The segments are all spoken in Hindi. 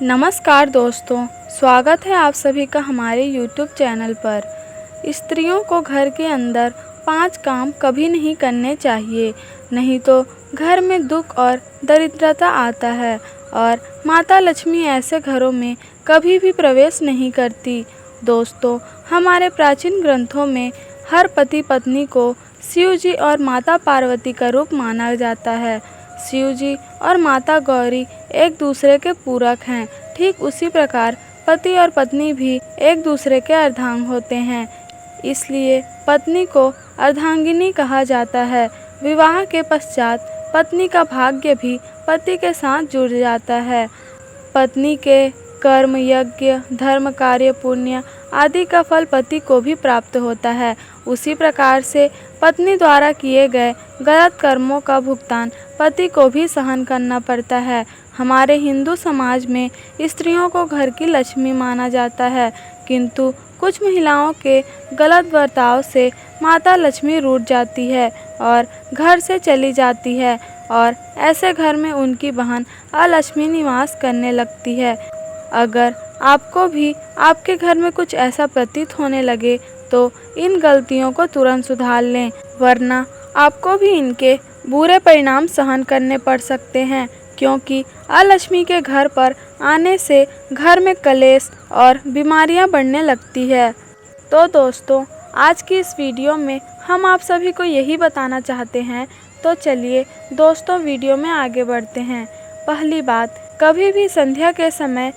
नमस्कार दोस्तों, स्वागत है आप सभी का हमारे YouTube चैनल पर। स्त्रियों को घर के अंदर 5 काम कभी नहीं करने चाहिए, नहीं तो घर में दुख और दरिद्रता आता है और माता लक्ष्मी ऐसे घरों में कभी भी प्रवेश नहीं करती। दोस्तों, हमारे प्राचीन ग्रंथों में हर पति पत्नी को शिव जी और माता पार्वती का रूप माना जाता है। शिव जी और माता गौरी एक दूसरे के पूरक हैं। ठीक उसी प्रकार पति और पत्नी भी एक दूसरे के अर्धांग होते हैं, इसलिए पत्नी को अर्धांगिनी कहा जाता है। विवाह के पश्चात पत्नी का भाग्य भी पति के साथ जुड़ जाता है। पत्नी के कर्म, यज्ञ, धर्म कार्य, पुण्य आदि का फल पति को भी प्राप्त होता है। उसी प्रकार से पत्नी द्वारा किए गए गलत कर्मों का भुगतान पति को भी सहन करना पड़ता है। हमारे हिंदू समाज में स्त्रियों को घर की लक्ष्मी माना जाता है, किंतु कुछ महिलाओं के गलत बर्ताव से माता लक्ष्मी रूठ जाती है और घर से चली जाती है और ऐसे घर में उनकी बहन अलक्ष्मी निवास करने लगती है। अगर आपको भी आपके घर में कुछ ऐसा प्रतीत होने लगे तो इन गलतियों को तुरंत सुधार लें, वरना आपको भी इनके बुरे परिणाम सहन करने पड़ सकते हैं, क्योंकि अलक्ष्मी के घर पर आने से घर में कलेश और बीमारियां बढ़ने लगती है। तो दोस्तों, आज की इस वीडियो में हम आप सभी को यही बताना चाहते हैं। तो चलिए दोस्तों, वीडियो में आगे बढ़ते हैं। पहली बात, कभी भी संध्या के समय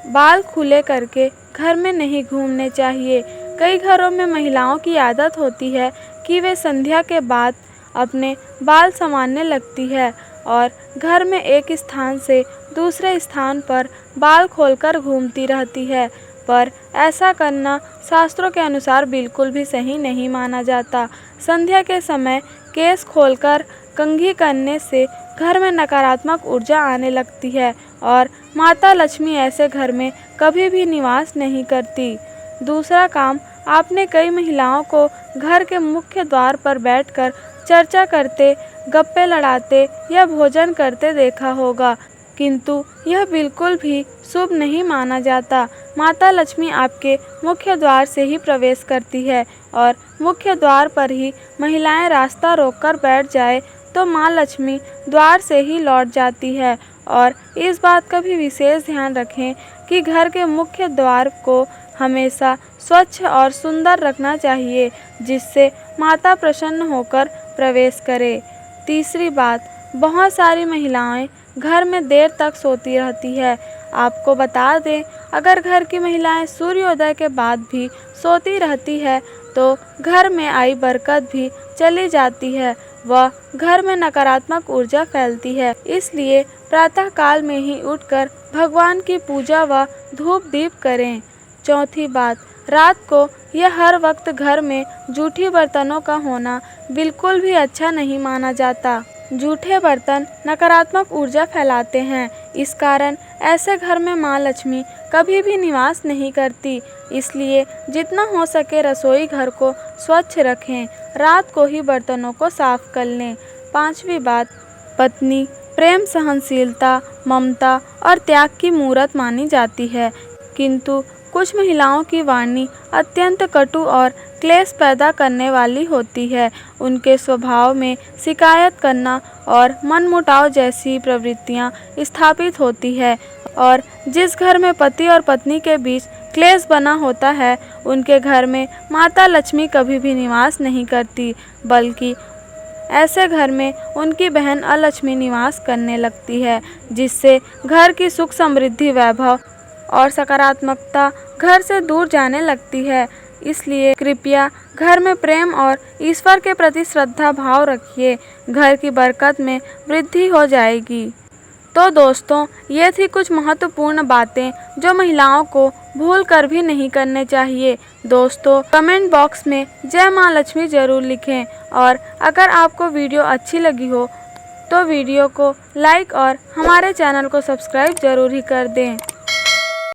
बाल खुले करके घर में नहीं घूमने चाहिए। कई घरों में महिलाओं की आदत होती है कि वे संध्या के बाद अपने बाल संवारने लगती है और घर में एक स्थान से दूसरे स्थान पर बाल खोलकर घूमती रहती है, पर ऐसा करना शास्त्रों के अनुसार बिल्कुल भी सही नहीं माना जाता। संध्या के समय केस खोलकर कंघी करने से घर में नकारात्मक ऊर्जा आने लगती है और माता लक्ष्मी ऐसे घर में कभी भी निवास नहीं करती। दूसरा काम, आपने कई महिलाओं को घर के मुख्य द्वार पर बैठकर चर्चा करते, गप्पे लड़ाते या भोजन करते देखा होगा, किंतु यह बिल्कुल भी शुभ नहीं माना जाता। माता लक्ष्मी आपके मुख्य द्वार से ही प्रवेश करती है और मुख्य द्वार पर ही महिलाएं रास्ता रोककर बैठ जाए तो माँ लक्ष्मी द्वार से ही लौट जाती है। और इस बात का भी विशेष ध्यान रखें कि घर के मुख्य द्वार को हमेशा स्वच्छ और सुंदर रखना चाहिए, जिससे माता प्रसन्न होकर प्रवेश करे। तीसरी बात, बहुत सारी महिलाएं घर में देर तक सोती रहती है। आपको बता दें, अगर घर की महिलाएं सूर्योदय के बाद भी सोती रहती है तो घर में आई बरकत भी चली जाती है व घर में नकारात्मक ऊर्जा फैलती है। इसलिए प्रातः काल में ही उठकर भगवान की पूजा व धूप दीप करें। चौथी बात, रात को या हर वक्त घर में जूठी बर्तनों का होना बिल्कुल भी अच्छा नहीं माना जाता। जूठे बर्तन नकारात्मक ऊर्जा फैलाते हैं, इस कारण ऐसे घर में माँ लक्ष्मी कभी भी निवास नहीं करती। इसलिए जितना हो सके रसोई घर को स्वच्छ रखें, रात को ही बर्तनों को साफ कर लें। पांचवी बात, पत्नी प्रेम, सहनशीलता, ममता और त्याग की मूरत मानी जाती है, किंतु कुछ महिलाओं की वाणी अत्यंत कटु और क्लेश पैदा करने वाली होती है। उनके स्वभाव में शिकायत करना और मनमुटाव जैसी प्रवृत्तियां स्थापित होती है और जिस घर में पति और पत्नी के बीच क्लेश बना होता है, उनके घर में माता लक्ष्मी कभी भी निवास नहीं करती, बल्कि ऐसे घर में उनकी बहन अलक्ष्मी निवास करने लगती है, जिससे घर की सुख समृद्धि, वैभव और सकारात्मकता घर से दूर जाने लगती है। इसलिए कृपया घर में प्रेम और ईश्वर के प्रति श्रद्धा भाव रखिए, घर की बरकत में वृद्धि हो जाएगी। तो दोस्तों, ये थी कुछ महत्वपूर्ण बातें जो महिलाओं को भूल कर भी नहीं करने चाहिए। दोस्तों, कमेंट बॉक्स में जय माँ लक्ष्मी जरूर लिखें और अगर आपको वीडियो अच्छी लगी हो तो वीडियो को लाइक और हमारे चैनल को सब्सक्राइब जरूर ही कर दें।